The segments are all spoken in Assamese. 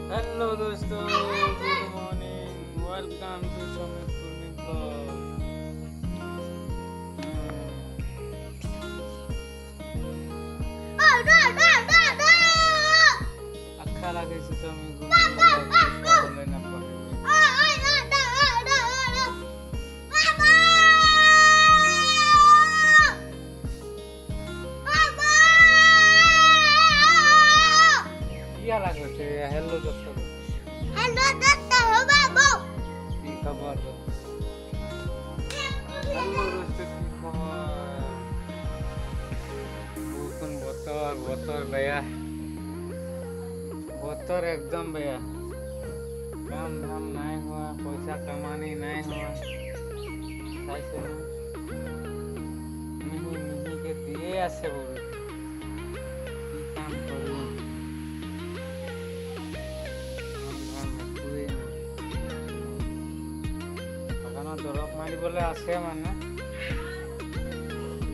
हेलो दोस्तों, good morning, welcome to Samit Kurmi blog. अच्छा लगे से समित कुर्मी ब्लॉग बोले ना पड़े। क्या लगे से हेलो दोस्तों, हो बाबू की खबर दो। हेलो दोस्तों, की खबर? बुकुन बतर भैया, बतर एकदम भैया, काम धाम नहीं हुआ, पैसा कमानी नहीं हुआ, कैसे मिही के दिए ऐसे बोलो की काम करूँ, দৰৱ মাৰিবলৈ আছে মানে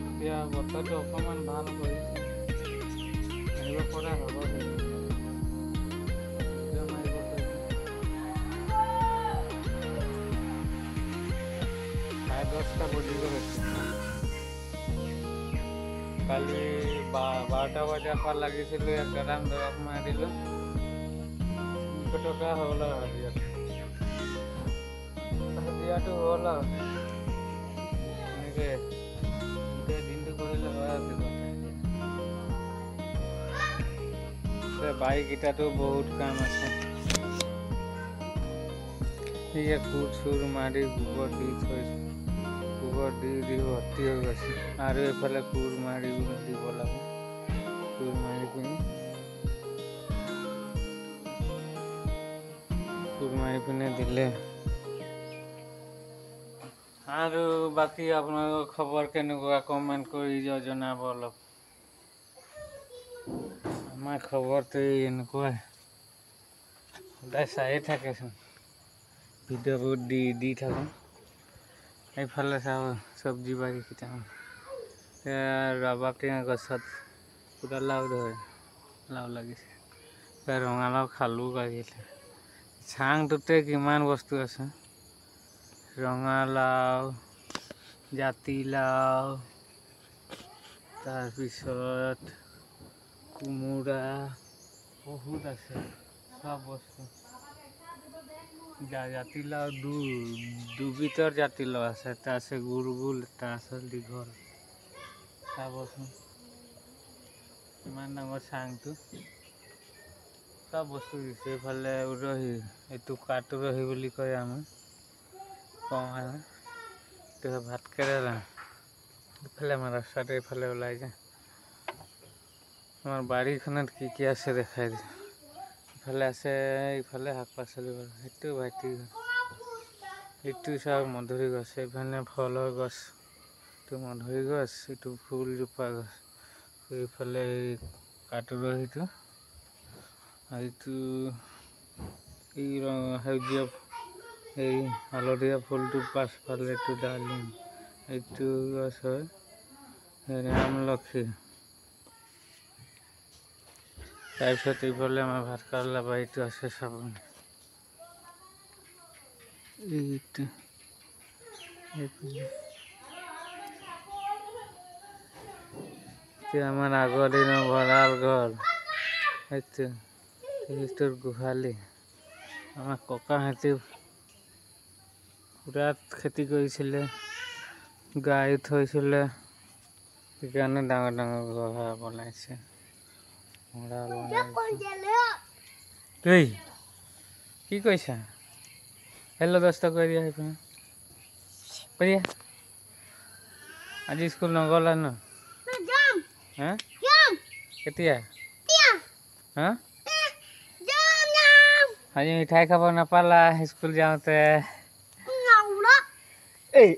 এতিয়া বতৰটো অকণমান ভাল কৰিছে, মাৰিব পৰা হ'ব মাৰিব চাৰে 10টা বজি গৈছে। কালি 12টা বজাৰ পৰা লাগিছিলোঁ, 1 গ্ৰাম দৰৱ মাৰিলোঁ, 200 টকা হ'ল আৰু হাজিৰাটো হ'ল আৰু এনেকৈ দিনটো কৰিলে হয় আৰু বাইককেইটাতো বহুত কাম আছে। সেয়া কোৰ চোৰ মাৰি গোবৰ দি থৈছোঁ, গোবৰ দি ভৰ্তি হৈ গৈছে, আৰু এইফালে কোৰ মাৰি দিব লাগে, কোৰ মাৰি পিনে দিলে। আৰু বাকী আপোনালোকৰ খবৰ কেনেকুৱা কমেণ্ট কৰি জনাব অলপ। আমাৰ খবৰটো এনেকুৱাই, সদায় চায়ে থাকেচোন, ভিডিঅ'বোৰ দি থাকোঁ। এইফালে চাব চব্জি বাৰী কেইটামান, ৰবাব টেঙা গছত পূৰা লাও লাগিছে, ৰঙালাও খালোঁ লাগিলে, চাংটোতে কিমান বস্তু আছে, ৰঙালাও, জাতিলাও, তাৰপিছত কোমোৰা, বহুত আছে সব বস্তু। জাতিলাও দুবিধৰ জাতিলাও আছে, এটা আছে গোল, এটা আছে দীঘল, চাবচোন ইমান ডাঙৰ চাংটো, চব বস্তু দিছে। এইফালে উৰহি, এইটো কাঠ উৰহি বুলি কয় আমি কওঁ, এইটো ভাত কেৰেলা। এইফালে আমাৰ ৰাস্তাটো এইফালে ওলাই যায়। আমাৰ বাৰীখনত কি আছে দেখাই দিওঁ। ইফালে আছে, ইফালে শাক পাচলি, সেইটো ভাইটি ঘৰ, এইটো চাওক মধুৰি গছ, এইফালে ফলৰ গছ, এইটো মধুৰি গছ, এইটো ফুলজোপা গছ, এইফালে কাঠ উৰহিটো, এইটো এই সেউজীয়া এই হালধীয়া ফুলটো পাছফালে এইটো ডালিম, এইটো গছ হয় আমলখি। তাৰপিছত এইফালে আমাৰ ভাত কেৰেলা বাৰীটো আছে, চাবনি এইটো, আমাৰ আগৰ দিনৰ ভঁৰাল ঘৰ, এইটোৰ গোহালি, আমাৰ ককাহঁতে পুৰা খেতি কৰিছিলে, গাই থৈছিলে, সেইকাৰণে ডাঙৰ ঘৰ বনাইছে। কি কৈছা? হেল্ল' দস্তা কৰি দিয়া, কৰি দিয়া। আজি স্কুল নগ'লা ন? হা কেতিয়া? হা আজি মিঠাই খাব নাপালা স্কুল যাওঁতে? এই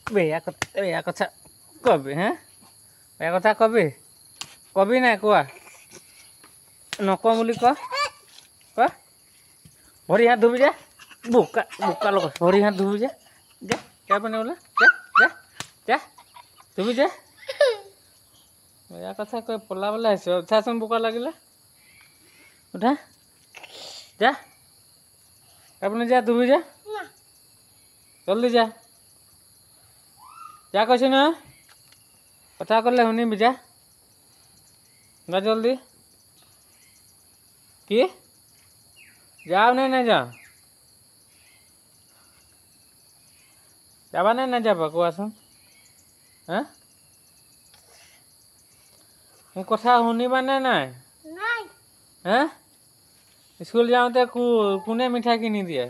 বেয়া কথা কবি, হা বেয়া কথা কবি নাই, কোৱা নকওঁ বুলি ক, ভৰি হাত ধুবি যা, বোকা লগত ভৰি হাত ধুবি যা, পানী ওলা, যা ধুবি যা। বেয়া কথা কৈ পলাবলৈ আহিছ, উঠাচোন বোকা লাগিলে, উঠা। যা আপুনি যা তুমি যা জলদি যা যা কৈছে নহয় কথা ক'লে শুনিবি যা যা জলদি কি যাও নে নাযাওঁ যাবা নে নাযাবা কোৱাচোন হা মোৰ কথা শুনিবানে নাই নাই হা স্কুল যাওঁতে কোনে মিঠাই কিনি দিয়ে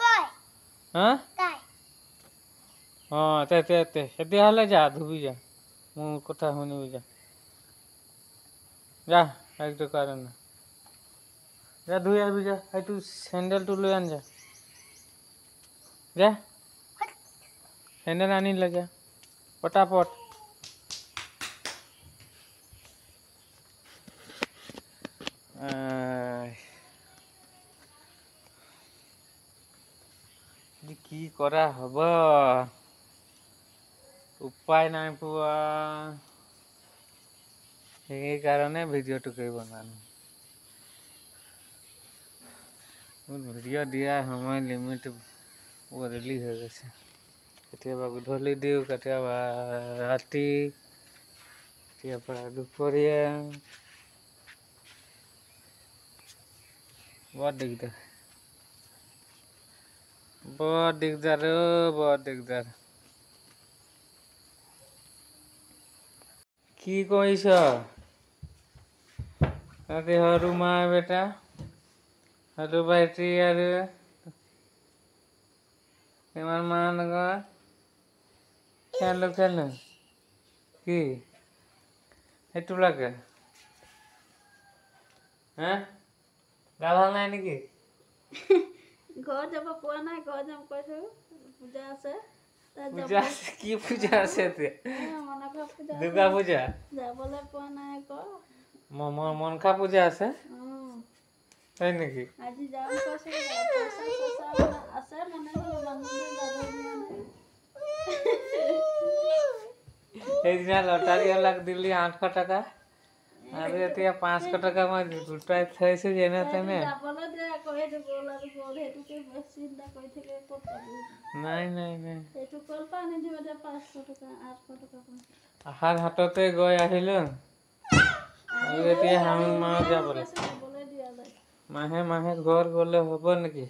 তই হা তাই অঁ তেতিয়াহ'লে যা ধুবি যা মোৰ কথা শুনিবি যা যা সেইটো কাৰণে যা ধুই আহিবি যা সেইটো চেণ্ডেলটো লৈ আন যা যা চেণ্ডেল আনিলে যা পটাপট কি কৰা হ'ব উপায় নাই পোৱা সেইকাৰণে ভিডিঅ'টো কৰিব নোৱাৰো ভিডিঅ' দিয়া সময় লিমিট বদলি হৈ গৈছে কেতিয়াবা গধূলি দিওঁ কেতিয়াবা ৰাতি কেতিয়াবা দুপৰীয়া বৰ দিগদাৰ বৰ দিগদাৰ কি কৰিছ তাতে সৰু মা বেটা সৰু ভাইটি আৰু তোমাৰ মাৰ লগত খেলো কি সেইটো লাগে হা গা ভাল নাই নেকি ঘৰ যাব পোৱা নাই ঘৰ যাম কৈছো পূজা আছে পূজা কি পূজা আছে এতিয়া মনসা পূজা দুৰ্গা পূজা যাবলৈ পোৱা নাই আকৌ মনসা পূজা আছে হয় নেকি আজি যাম কৈছো আছে মানে মানুহ যাব দিয়া নাই সেইদিনা লটাৰীৱালাক দিলি 800 টকা আৰু এতিয়া 500 টকা মই গোটাই থৈছো যেনে তেনে যাবলৈ দে আকৌ সেইটো গ'ল আৰু গ'ল সেইটোকে চিন্তা কৰি থাকে ক'ত পাবি নাই সেইটো ক'ৰ পৰা আনি দিব এতিয়া 500 টকা 800 টকা আহাৰ হাততে গৈ আহিলো আৰু এতিয়া শাওণ মাহত যাবলৈ দিয়া যায় মাহে ঘৰ গ'লে হ'ব নেকি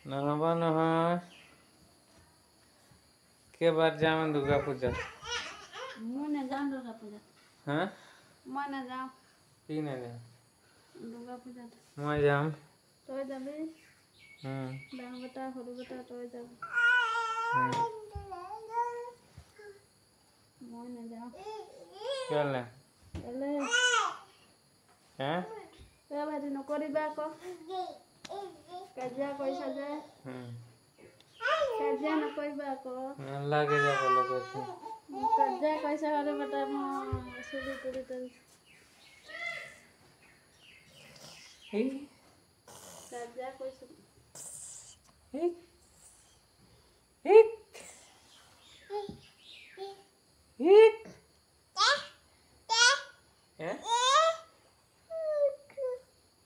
নহ'ব নহয় কেইবাৰ যাম দুৰ্গা পূজাত মই নাযাওঁ দুৰ্গা পূজাত হা মই নাযাওঁ কি নাযাওঁ দুৰ্গা পূজাত মই যাম তই যাবি ডাঙৰ বেটা সৰু বেটা তই যাবি মই নাযাওঁ কেলে কেলে হা ভাইটি নকৰিবা আকৌ কাজিয়া কৰিছা যে কাজিয়া নকৰিবা আকৌ নালাগে যাবলৈ কৈছো কাজিয়া কৰিছা সৰু বেটা মই চুলি তুলি কাজিয়া কৰিছো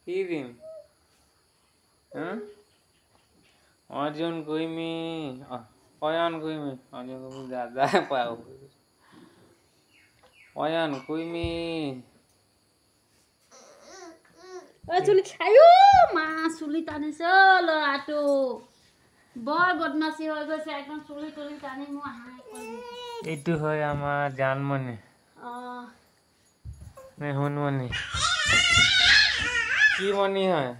কি দিম অৰ্জুন গৈমি অয়ন গৈমি অৰ্জুন গৈমি দাদা পাও অয়ন গৈমি চুলি আয়ো মা চুলি টানিছে ল'ৰাটো বৰ বদমাচি হৈ গৈছে একদম চুলি তুলি টানি মোৰ হাঁহ এইটো হয় আমাৰ জানমণি নে সোণমণি কি মণি হয়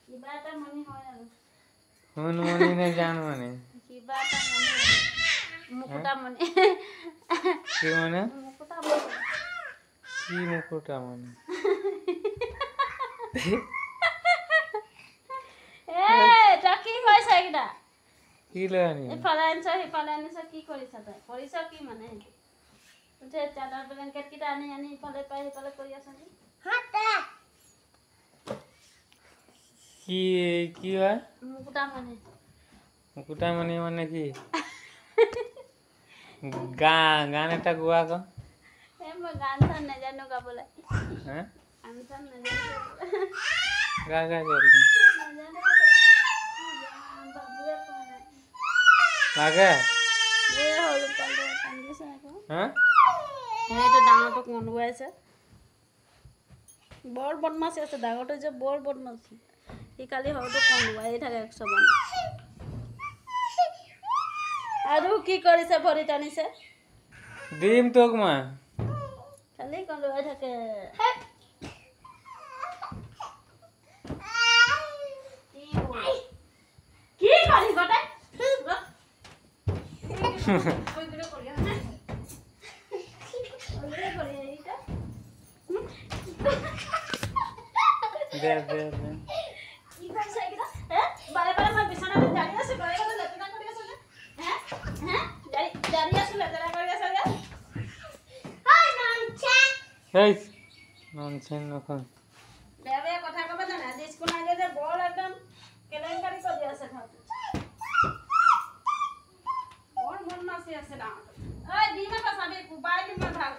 কিবা এটা মনি হয় আৰু সোণমণি নে জানমণি কিবা এটা মনি মুকুটা মনি কি মানে মুকুটা মনি কি মুকুটা মণি তই কি কৰিছ এইকেইটা কি লৈ আনি ইফালে আনিছ সিফালে আনিছ কি কৰিছ তই কৰিছ কি মানে সেইটো চাদৰ ব্লেংকেট কেইটা আনি ইফালে পাই সিফালে কৰি আছ কি হয় মুকুটা মনি মুকুটামণি মানে কি গান এটা গোৱা আকৌ মই গান চান নাজানো গাবলৈ হা গান চান নাজানো গা গা জলদি লাগে হা সেইটো ডাঙৰটোক মনুৱাইছে বৰ বদমাছি আছে ডাঙৰটো যে বৰ বদমাছি সি কালি সৰুটোক মনুৱাই থাকে 100 মান আৰু কি কৰিছে ভৰি টানিছে দিম তোক মা খালি কন্দুৱাই থাকে কি কৰি গতে দে দে দে কি কৰিছে এইকেইটা হে বাৰে বাৰে মই বিছনাত জাৰি আছো বাৰে বাৰে লেতেৰা কৰি আছো হে হে জাৰি আছো লেতেৰা কৰি আছো হে হাই ননচেন্স হেই ননসেন্স নকয় বেয়া বেয়া কথা ক'ব জানে আজি স্কুল নাই যে বৰ একদম কেলেংকাৰী কৰি আছে ঘৰটো বৰ বদমাছি আছে ডাঙৰটো ঐ দিম এটা চাবি কোবাই দিম ভাল